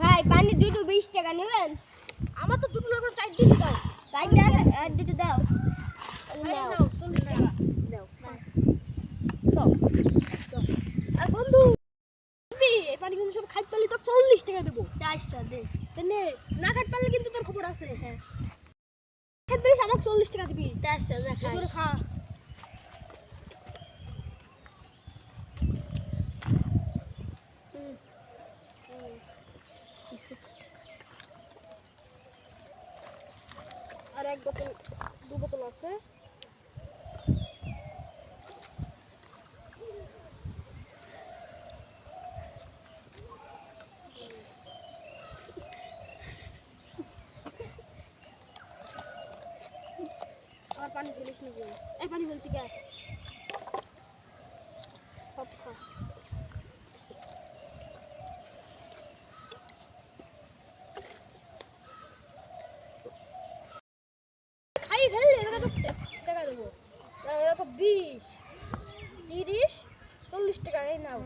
ভাই পানি দুটো 20 টাকা নেবেন? আমার তো দুটো লোকের সাইড দিয়ে দাও। সাইড দাও আর দুটো দাও। নাও 40 টাকা দাও। সব আর বন্ধু এই পানি কিন্তু সব খাইতে পারলে তো 40 টাকা দেবো। আচ্ছা দে। তেনে না খাইতে পারলে কিন্তু তোর খবর আছে। হ্যাঁ খাইতে পারিস আমাকে 40 টাকা দিবি। আচ্ছা যা খাই। তোর খা আর এক বোতল 2 বোতল আছে। আর পানি ফেলিস না বল। এই পানি ফেলছি কে? সব খা। খাই খেলে এটা তো টাকা দেবো। এটা তো 20 30 40 টাকা এই নাও।